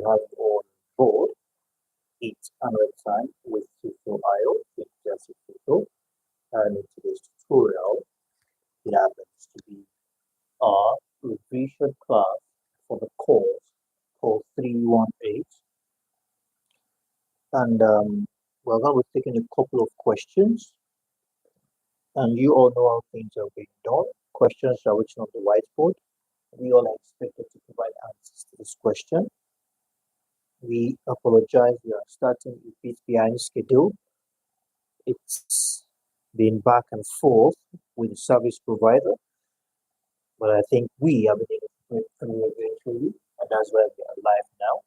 have you on board. It's another time with tutorial in just tutorial, and in today's tutorial, it happens to be our revision class for the course called 318, and we're going to be taking a couple of questions, and you all know how things are being done. Questions are written on the whiteboard. We all are expected to provide answers to this question. We apologize, we are starting a bit behind schedule. It's been back and forth with the service provider, but I think we have been able to break through eventually, and that's why we are live now.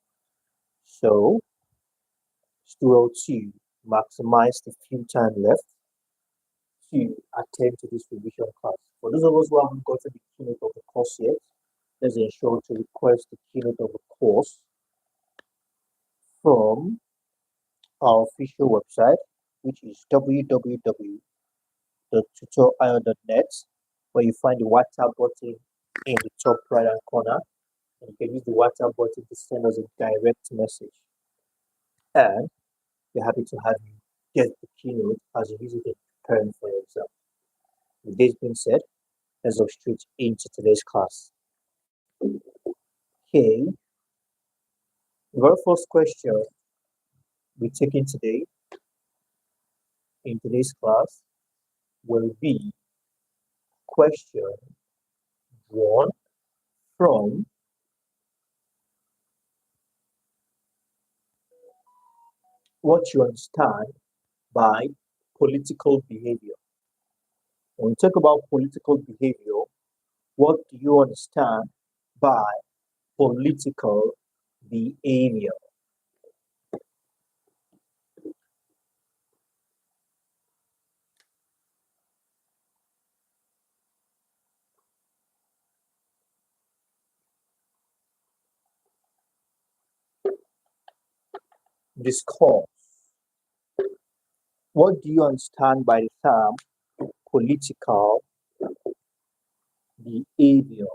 So, still to maximize the few time left to attend to this revision class. For those of us who haven't gotten the keynote of the course yet, let's ensure to request the keynote of the course from our official website, which is www.tutorial.net, where you find the WhatsApp button in the top right hand corner, and you can use the WhatsApp button to send us a direct message. And we're happy to have you get the keynote as you use it in preparing for your exam. With this being said, let's go straight into today's class. Okay, the very first question we're taking today in today's class will be question 1 from what you understand by political behavior. When we talk about political behavior, what do you understand by political behavior? Discourse. What do you understand by the term political behavior?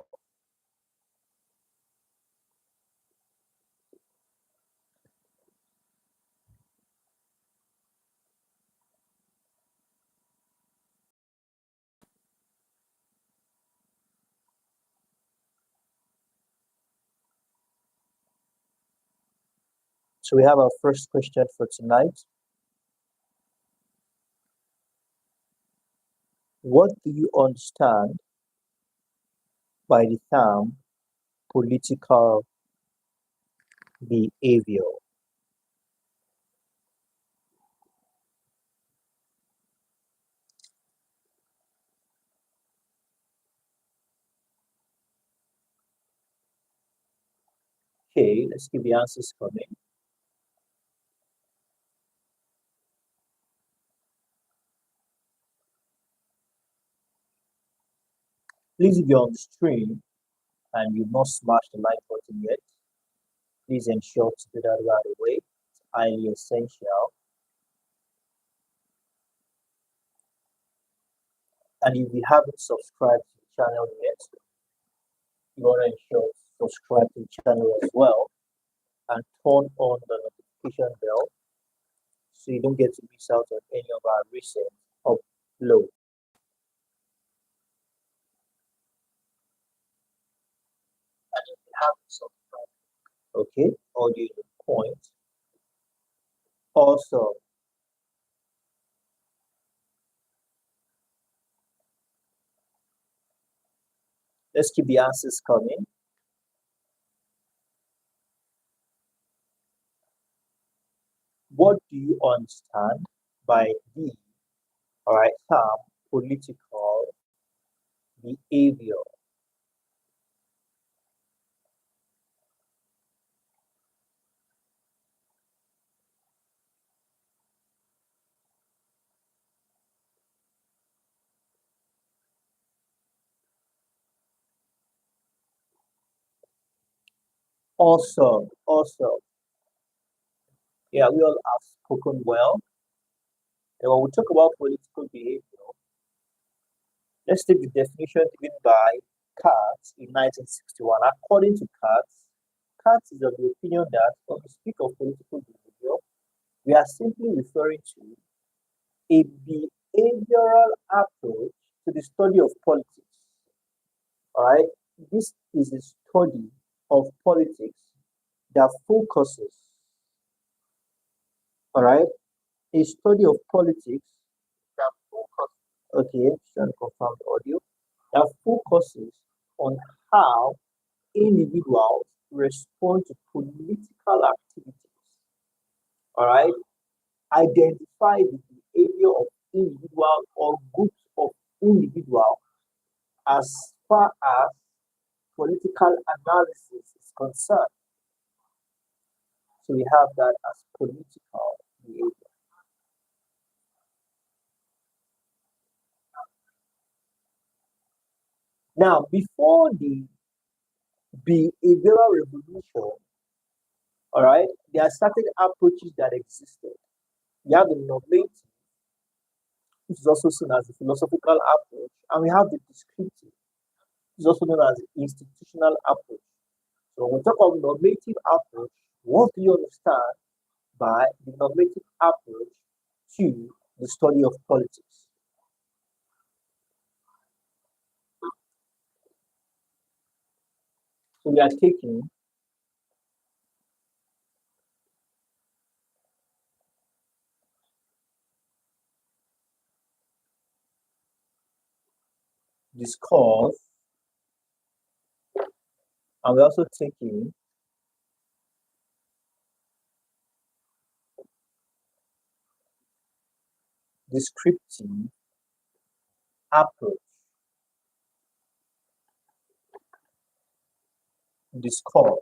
So we have our first question for tonight. What do you understand by the term political behavior? Okay, let's give the answers coming. Please, if you're on the stream and you've not smashed the like button yet, please ensure to do that right away. It's highly essential. And if you haven't subscribed to the channel yet, you want to ensure to subscribe to the channel as well and turn on the notification bell so you don't get to miss out on any of our recent uploads. And if you haven't subscribed, okay, audio is the point. Also, let's keep the answers coming. What do you understand by the term political behavior? Awesome. Yeah, we all have spoken well. And when we talk about political behavior, let's take the definition given by Katz in 1961. According to Katz, Kant is of the opinion that when we speak of political behavior, we are simply referring to a behavioral approach to the study of politics. All right, this is a study of politics that focuses, all right, a study of politics that focuses, okay, trying to confirm the audio, that focuses on how individuals respond to political activities. All right, identify the behavior of individual or groups of individuals as far as political analysis is concerned. So we have that as political behavior. Now, before the behavioral revolution, all right, there are certain approaches that existed. We have the normative, which is also seen as the philosophical approach, and we have the descriptive, which is also known as the institutional approach. So when we talk about normative approach, what do you understand by the normative approach to the study of politics? So we are taking discourse, and we're also taking descriptive approach, discourse.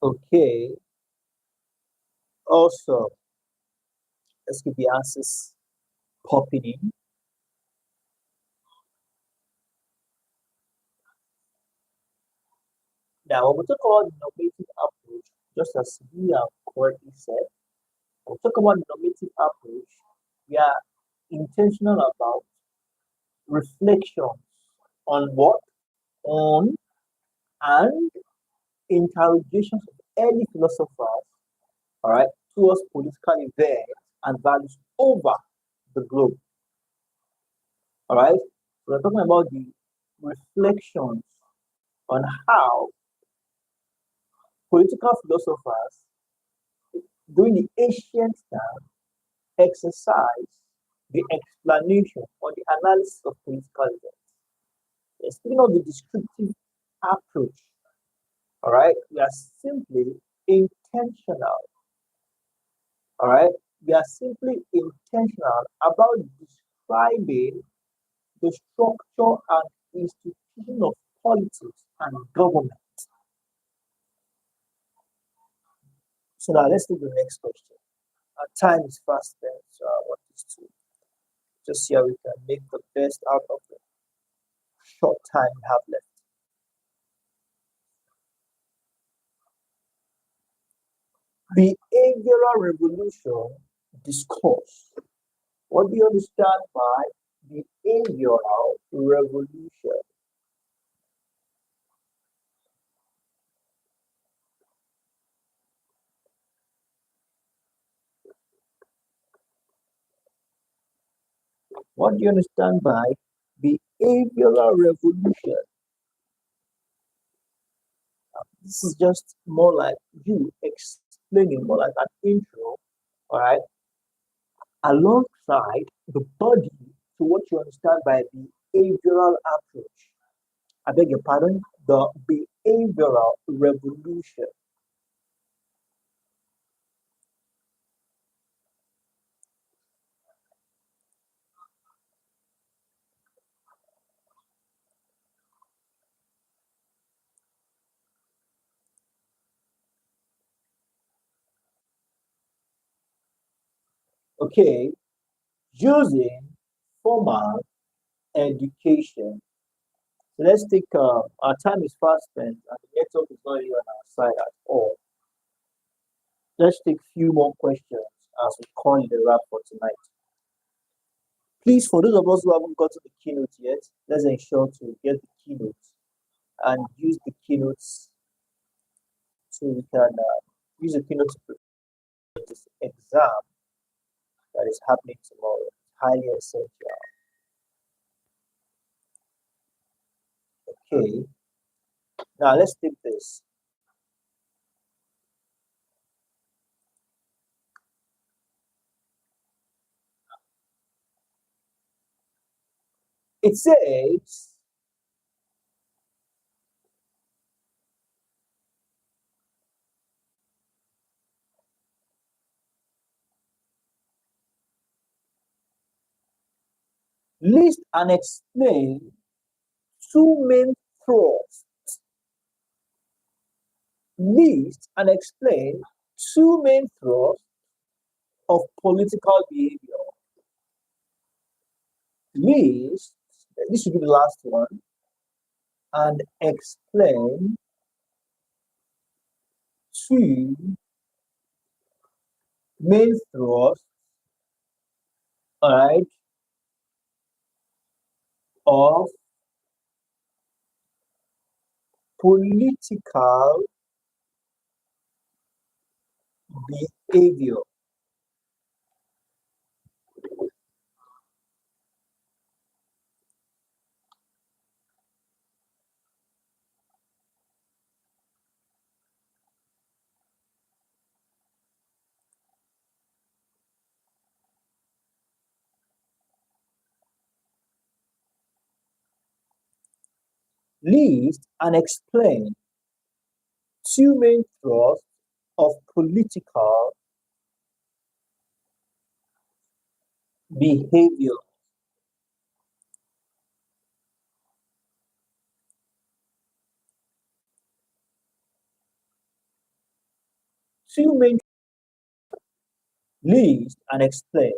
Okay, also, let's keep the answers popping in. Now, when we talk about the normative approach, just as we have correctly said, when we talk about the normative approach, we are intentional about reflections on what? On and interrogations of early philosophers, all right, towards political events and values over the globe. All right. So we're talking about the reflections on how political philosophers during the ancient time exercise the explanation or the analysis of political events. Speaking of the descriptive approach, all right, we are simply intentional, all right, we are simply intentional about describing the structure and institution of politics and government. So now let's take the next question. Our time is fast spent, so I want this to just see how we can make the best out of the short time we have left. Behavioral revolution discourse. What do you understand by behavioral revolution? What do you understand by behavioral revolution? This is just more like you explaining, more like an intro, all right, alongside the body to what you understand by behavioral approach. I beg your pardon, the behavioral revolution. Okay, using formal education. So let's take our time is fast spent and the network is not even on our side at all. Let's take a few more questions as we call it a wrap for tonight. Please, for those of us who haven't got to the keynote yet, let's ensure to get the keynote and use the keynotes so we can use the keynote to prepare this exam that is happening tomorrow. Highly essential. Okay, now let's take this. It says list and explain two main thrusts. List and explain two main thrusts of political behavior. List, this should be the last one, and explain two main thrusts, all right, of political behavior. List and explain two main thrusts of political behavior. Two main list and explain.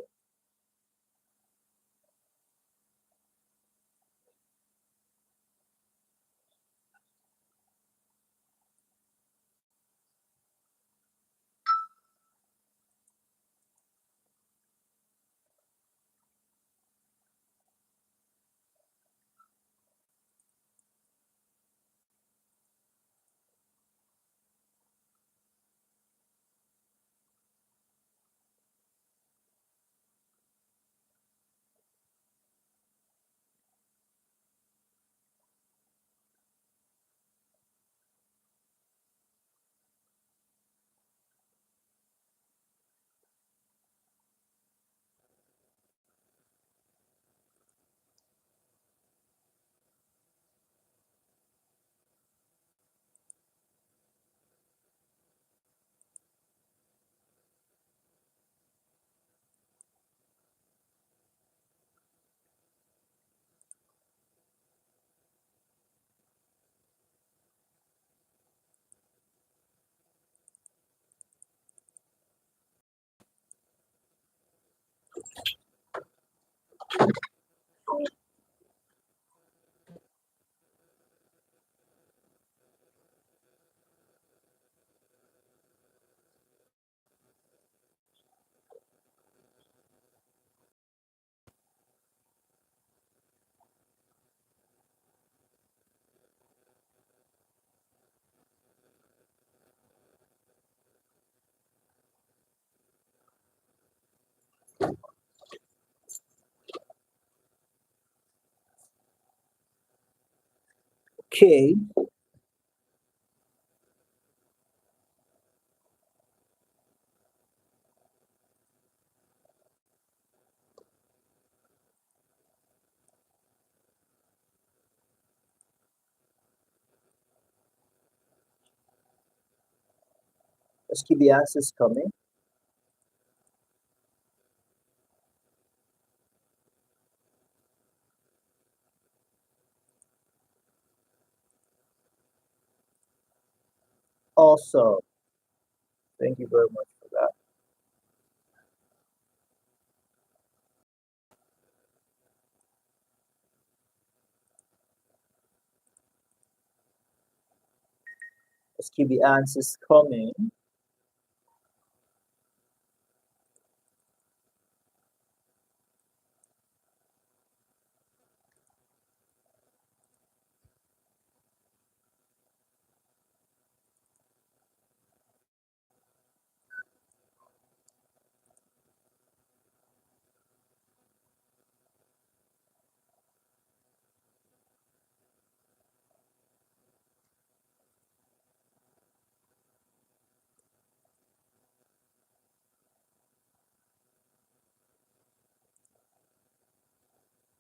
Okay, let's keep the answers coming. Awesome. Thank you very much for that. Let's keep the answers coming.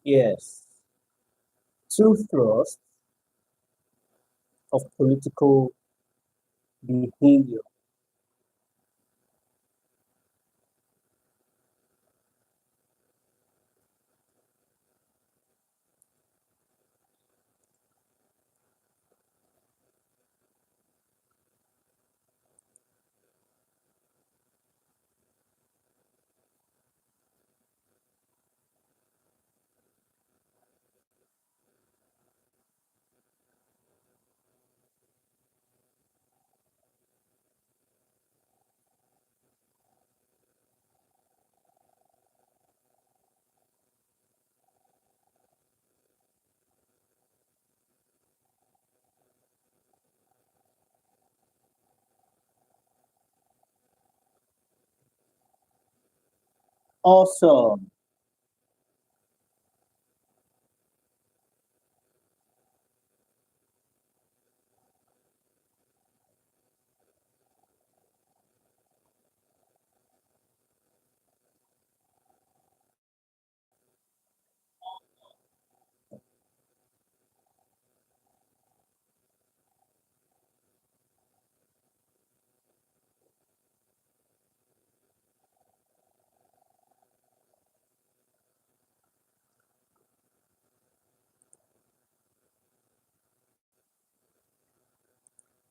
Yes, two thrusts of political behavior. Awesome.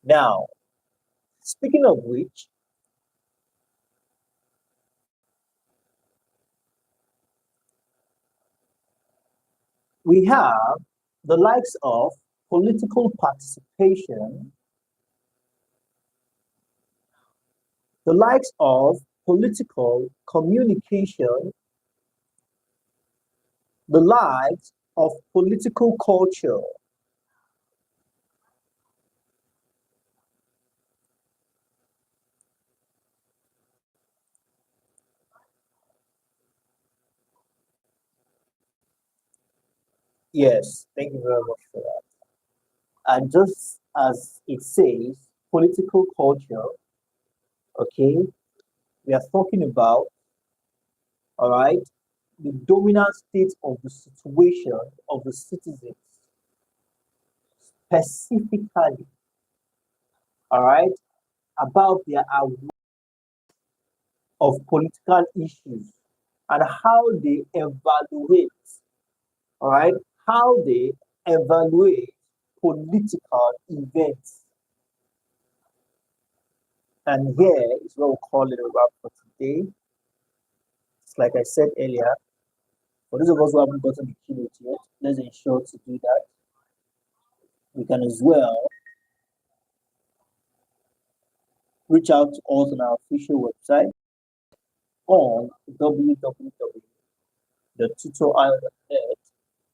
Now, speaking of which, we have the likes of political participation, the likes of political communication, the likes of political culture. Yes, thank you very much for that. And just as it says, political culture, okay, we are talking about, all right, the dominant state of the situation of the citizens, specifically, all right, about their awareness of political issues and how they evaluate, all right, how they evaluate political events. And here is what we call it a wrap for today. It's like I said earlier, for those of us who haven't gotten the keynote yet, let's ensure to do that. We can as well reach out to us on our official website on www.tutorial.net,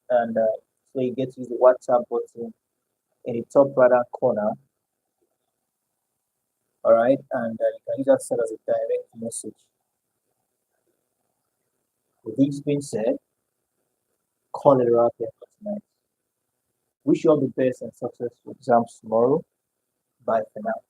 and so you get to use the WhatsApp button in the top right hand corner. All right, and you can use that set as a direct message. With this being said, call it a wrap here for tonight. Wish you all the best and successful exams tomorrow. Bye for now.